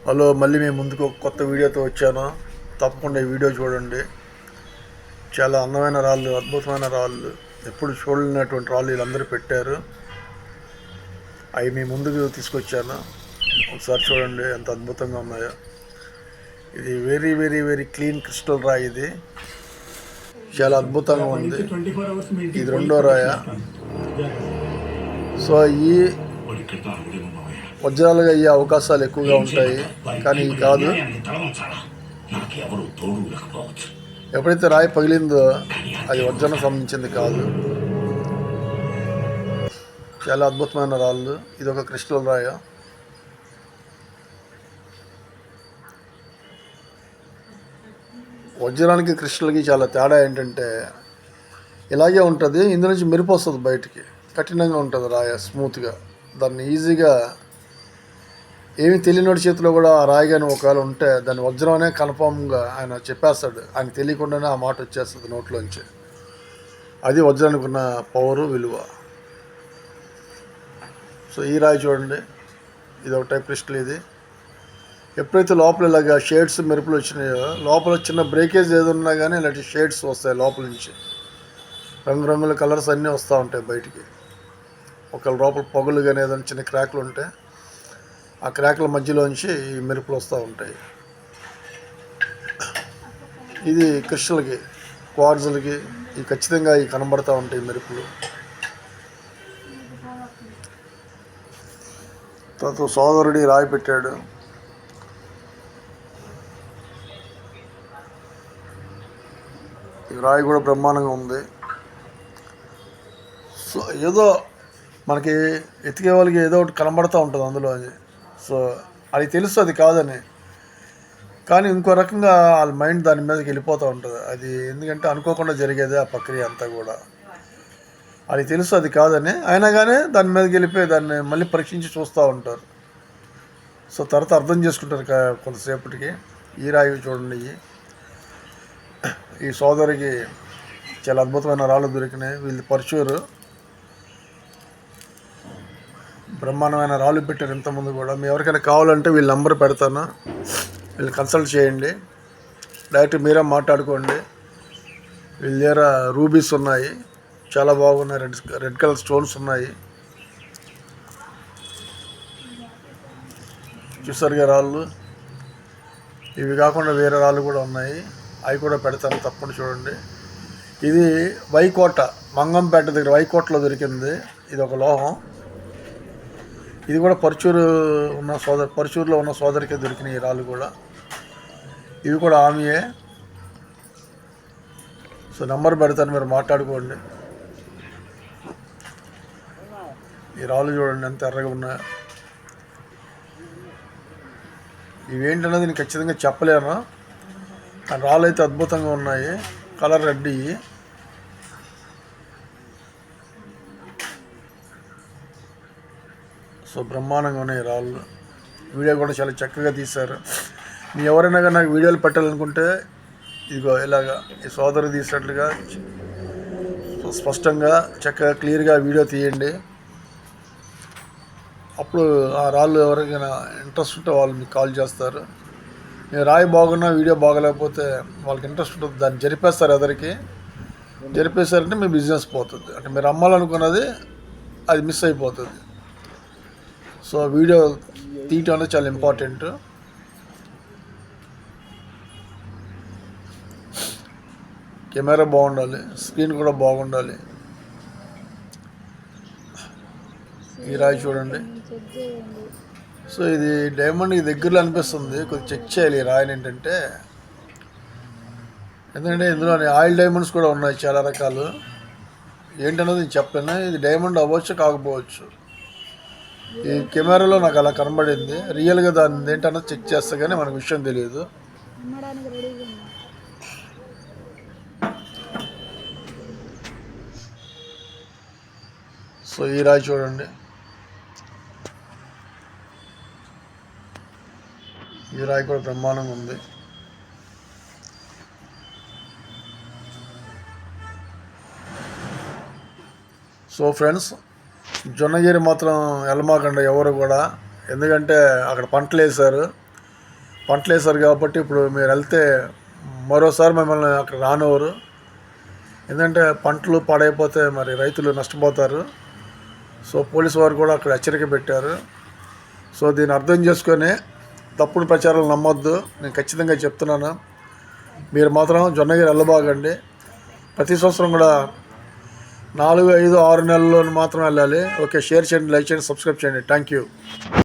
Hello, మళ్ళీ మీ ముందుకు ఒక కొత్త వీడియోతో వచ్చాను. తప్పకుండా ఈ వీడియో చూడండి. చాలా అందమైన రాళ్ళు, అద్భుతమైన రాళ్ళు, ఎప్పుడు చూడలేనటువంటి రాళ్ళు వీళ్ళందరూ పెట్టారు. అవి మీ ముందుకు తీసుకొచ్చాను. ఒకసారి చూడండి ఎంత అద్భుతంగా ఉన్నాయో. ఇది very very very clean crystal రాయి. ఇది చాలా అద్భుతంగా ఉంది. ఇది రెండో రాయ. సో ఈ వజ్రాలుగా అయ్యే అవకాశాలు ఎక్కువగా ఉంటాయి, కానీ ఇది కాదు. ఎప్పుడైతే రాయి పగిలిందో అది వజ్రం సంబంధించింది కాదు. చాలా అద్భుతమైన రాళ్ళు. ఇది ఒక క్రిస్టల్ రాయ. వజ్రానికి క్రిస్టల్కి చాలా తేడా ఏంటంటే, ఇలాగే ఉంటుంది, ఇందు నుంచి మెరుపు వస్తుంది బయటికి. కఠినంగా ఉంటుంది రాయ, స్మూత్గా. దాన్ని ఈజీగా ఏమి తెలియనోడి చేతిలో కూడా ఆ రాయి కానీ ఒకవేళ ఉంటే దాన్ని వజ్రం అనే కన్ఫామ్గా ఆయన చెప్పేస్తాడు. ఆయన తెలియకుండానే ఆ మాట వచ్చేస్తుంది నోట్లోంచి. అది వజ్రానికి ఉన్న పవరు, విలువ. సో ఈ రాయి చూడండి, ఇది ఒక టైప్ క్రిస్టల్. ఇది ఎప్పుడైతే లోపల ఇలాగా షేడ్స్ మెరుపులు వచ్చినాయో, లోపల చిన్న బ్రేకేజ్ ఏదన్నా కానీ ఇలాంటి షేడ్స్ వస్తాయి లోపల నుంచి. రంగురంగుల కలర్స్ అన్నీ వస్తూ ఉంటాయి బయటికి. ఒకవేళ లోపల పొగలు కానీ ఏదైనా చిన్న క్రాక్లు ఉంటే ఆ క్రాక్ల మధ్యలోంచి ఈ మెరుపులు వస్తూ ఉంటాయి. ఇది క్రిస్టల్కి, క్వార్ట్జులకి ఈ ఖచ్చితంగా ఈ కనబడుతూ ఉంటాయి మెరుపులు. తర్వాత సోదరుడి రాయి పెట్టాడు. ఈ రాయి కూడా బ్రహ్మాండంగా ఉంది. సో ఏదో మనకి ఎతికే వాళ్ళకి ఏదో ఒకటి కనబడుతూ ఉంటుంది అందులో. అది సో అది తెలుసు అది కాదని, కానీ ఇంకో రకంగా వాళ్ళ మైండ్ దాని మీదకి వెళ్ళిపోతూ ఉంటుంది. అది ఎందుకంటే అనుకోకుండా జరిగేది ఆ ప్రక్రియ అంతా కూడా. అది తెలుసు అది కాదని, అయినా కానీ దాని మీదకి వెళ్ళిపోయి దాన్ని మళ్ళీ పరీక్షించి చూస్తూ ఉంటారు. సో తర్వాత అర్థం చేసుకుంటారు కొంతసేపటికి. ఈ రాయి చూడండి, ఈ సోదరికి చాలా అద్భుతమైన రాళ్ళు దొరికినాయి. వీళ్ళు పర్చూరు బ్రహ్మాండమైన రాళ్ళు పెట్టారు ఇంతకుముందు కూడా. మీ ఎవరికైనా కావాలంటే వీళ్ళ నంబర్ పెడతాను, వీళ్ళు కన్సల్ట్ చేయండి. డైరెక్ట్ మీరే మాట్లాడుకోండి. వీళ్ళ దగ్గర రూబీస్ ఉన్నాయి, చాలా బాగున్నాయి. రెడ్ కలర్ స్టోన్స్ ఉన్నాయి. చూసారుగా రాళ్ళు. ఇవి కాకుండా వేరే రాళ్ళు కూడా ఉన్నాయి, అవి కూడా పెడతాను, తప్పకుండా చూడండి. ఇది వైకోట, మంగంపేట దగ్గర వైకోటలో దొరికింది. ఇది ఒక లోహం. ఇది కూడా పరుచూరులో ఉన్న సోదరికే దొరికినాయి ఈ రాళ్ళు కూడా. ఇవి కూడా ఆమెయే. సో నంబర్ పెడతాను, మీరు మాట్లాడుకోండి. ఈ రాళ్ళు చూడండి ఎంత ఎర్రగా ఉన్నాయో. ఇవేంటన్నది నేను ఖచ్చితంగా చెప్పలేను, కానీ రాళ్ళు అయితే అద్భుతంగా ఉన్నాయి. Colour red. ఇవి సో బ్రహ్మాండంగా ఉన్నాయి రాళ్ళు. వీడియో కూడా చాలా చక్కగా తీశారు. మీ ఎవరైనా కానీ నాకు వీడియోలు పెట్టాలనుకుంటే ఇదిగో ఇలాగా ఈ సోదరు తీసినట్లుగా స్పష్టంగా చక్కగా క్లియర్గా వీడియో తీయండి. అప్పుడు ఆ రాళ్ళు ఎవరికైనా ఇంట్రెస్ట్ ఉంటే వాళ్ళు మీకు కాల్ చేస్తారు. మీరు రాయి బాగున్నా వీడియో బాగలేకపోతే వాళ్ళకి ఇంట్రెస్ట్ ఉంటుంది, దాన్ని జరిపేస్తారు. ఎదరికి జరిపేశారంటే మీ బిజినెస్ పోతుంది, అంటే మీరు అమ్మాలనుకున్నది అది మిస్ అయిపోతుంది. సో వీడియో తీయటం అనేది చాలా ఇంపార్టెంట్. కెమెరా బాగుండాలి, స్క్రీన్ కూడా బాగుండాలి. ఈ రాయి చూడండి. సో ఇది డైమండ్కి దగ్గరలో అనిపిస్తుంది, కొద్దిగా చెక్ చేయాలి ఈ రాయిని. ఏంటంటే ఎందుకంటే ఇందులో ఆయిల్ డైమండ్స్ కూడా ఉన్నాయి చాలా రకాలు. ఏంటన్నది నేను చెప్పలేను. ఇది డైమండ్ అవ్వచ్చు, కాకపోవచ్చు. ఈ కెమెరాలో నాకు అలా కనబడింది. రియల్గా దాన్ని ఏంటన్నది చెక్ చేస్తే కానీ మనకు విషయం తెలియదు. సో ఈ రాయి చూడండి. ఈ రాయి కూడా బ్రహ్మాండంగా ఉంది. సో ఫ్రెండ్స్, జొన్నగిరి మాత్రం వెళ్ళమాకండి ఎవరు కూడా. ఎందుకంటే అక్కడ పంటలు వేశారు, పంటలు వేశారు కాబట్టి ఇప్పుడు మీరు వెళ్తే మరోసారి మిమ్మల్ని అక్కడ రానివ్వరు. ఎందుకంటే పంటలు పాడైపోతే మరి రైతులు నష్టపోతారు. సో పోలీసు వారు కూడా అక్కడ హెచ్చరిక పెట్టారు. సో దీన్ని అర్థం చేసుకొని తప్పుడు ప్రచారాలు నమ్మొద్దు. నేను ఖచ్చితంగా చెప్తున్నాను. మీరు మాత్రం జొన్నగిరి వెళ్ళబాగండి. ప్రతి సంవత్సరం కూడా 4, 5, 6 నెలల్లో మాత్రం వెళ్ళాలి. ఓకే, షేర్ చేయండి, లైక్ చేయండి, సబ్స్క్రైబ్ చేయండి. Thank you.